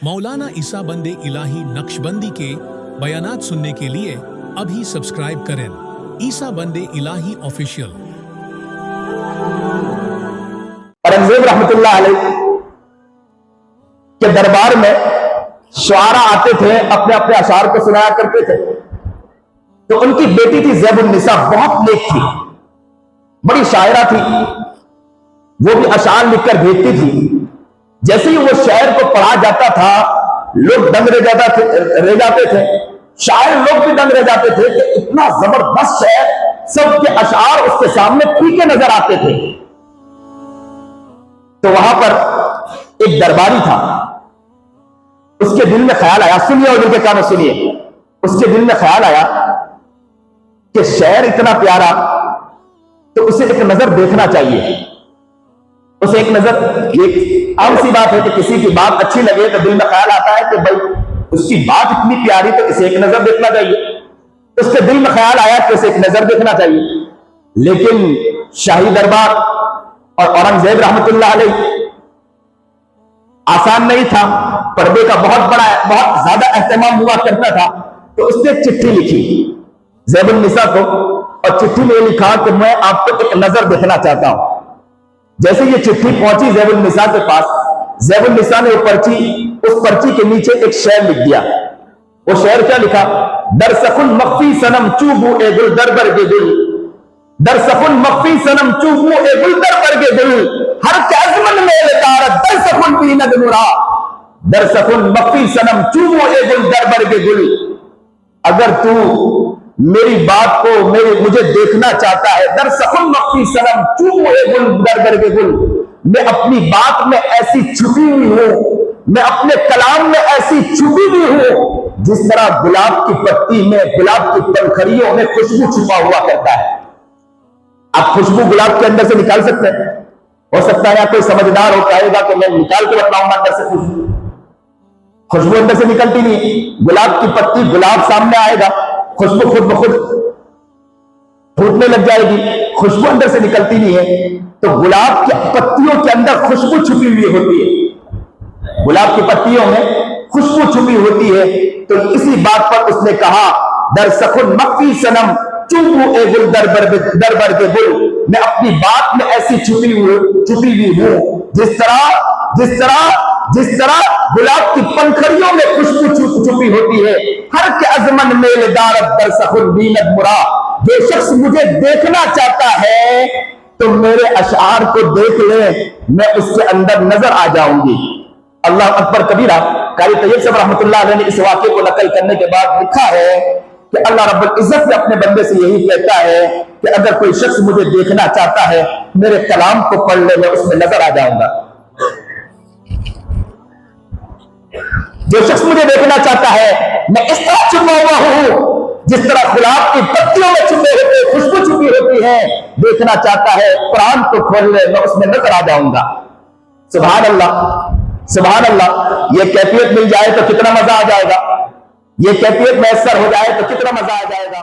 मौलाना ईसा बंदे इलाही नक्शबंदी के बयानात सुनने के लिए अभी सब्सक्राइब करें ईसा बंदे इलाही ऑफिशियल। औरंगजेब रहमतुल्लाह अलैह के दरबार में शुआरा आते थे, अपने अपने अशार को सुनाया करते थे। तो उनकी बेटी थी ज़ैबुन्निसा, बहुत नेक थी, बड़ी शायरा थी। वो भी अशार लिखकर भेजती थी। जैसे ही वो शायर को पढ़ा जाता था, लोग दंग रह जाते थे। शायर लोग भी दंग रह जाते थे कि इतना जबरदस्त शायर, सबके अशार उसके सामने फीके नजर आते थे। तो वहां पर एक दरबारी था, उसके दिल में ख्याल आया, सुनिए और उनके कानों सुनिए, उसके दिल में ख्याल आया कि शायर इतना प्यारा, तो उसे एक नजर देखना चाहिए। उसे एक नजर, एक आम सी बात है कि किसी की बात अच्छी लगे तो दिल में ख्याल आता है कि भाई उसकी बात इतनी प्यारी, तो इसे एक नजर देखना चाहिए। उसके दिल में ख्याल आया कि उसे एक नजर देखना चाहिए। लेकिन शाही दरबार और औरंगजेब रहमतुल्लाह अलैह आसान नहीं था, पर्दे का बहुत ज्यादा एहतमाम हुआ करता था। तो उसने एक चिट्ठी लिखी ज़ैबुन्निसा को, और चिट्ठी में लिखा कि मैं आपको एक नजर देखना चाहता हूं। जैसे ये चिट्ठी पहुंची ज़ैबुन्निसा के पास, ज़ैबुन्निसा ने उस पर्ची के नीचे एक शेर लिख दिया। वो शेर क्या लिखा? दर सकुन मख्फी सनम चूबू ए गुल दर बर के दिल, दर सकुन मख्फी सनम चूबू ए गुल दर बर के दिल, हर कैज़मन में तारत दर सकुन भी नद मुरा, दर सकुन मख्फी सनम चूबू ए गुल दर बर के दिल। अगर तू मेरी बात को मुझे देखना चाहता है, दर सकुन मख्फी सनम चूबू ए गुल दर बर के दिल, मैं अपनी बात में ऐसी छुपी हुई हूं, मैं अपने कलाम में ऐसी छुपी हुई हूं, जिस तरह गुलाब की पत्ती में, गुलाब की पंखड़ियों में खुशबू छुपा हुआ करता है। आप खुशबू गुलाब के अंदर से निकाल सकते हैं? हो सकता है कोई समझदार हो कहेगा कि मैं निकाल के बताऊंगा अंदर से खुशबू अंदर से निकलती नहीं। गुलाब की पत्ती, गुलाब सामने आएगा, खुशबू खुद ब खुद फूटने लग जाएगी, खुशबू अंदर से निकलती नहीं है। तो गुलाब की पत्तियों के अंदर खुशबू छुपी हुई होती है, गुलाब की पत्तियों में खुशबू छुपी होती है। तो इसी बात पर उसने कहा, दर सकुन मख्फी सनम चूबू ए गुल दर बर के गुल, मैं अपनी बात में ऐसी छुपी हुई हूं, जिस तरह गुलाब की पंखड़ियों में खुशबू छुपी होती है। हर के अजमन मेल दारत दर सकुन बीनत मुरा, जो शख्स मुझे देखना चाहता है तो मेरे अशार को देख ले, मैं उसके अंदर नजर आ जाऊंगी। अल्लाह अकबर कबीरा। कारी तैयब साहब रहमतुल्लाह अलैह ने इस वाक़े को नकल करने के बाद लिखा है कि अल्लाह रब्बुल इज्जत ने अपने बंदे से यही कहता है कि अगर कोई शख्स मुझे देखना चाहता है, मेरे कलाम को पढ़ ले, मैं उसमें नजर आ जाऊंगा। जो शख्स मुझे देखना चाहता है, मैं इस तरह छुपा हुआ हूं जिस तरह गुलाब की पत्तियों में छुपे होते, खुशबू छुपी होती है। देखना चाहता है, कुरान को खोल ले, मैं उसमें नजर आ जाऊंगा। सुभान अल्लाह, सुभान अल्लाह। ये कैफियत मिल जाए तो कितना मजा आ जाएगा, ये कैफियत मैसर हो जाए तो कितना मजा आ जाएगा।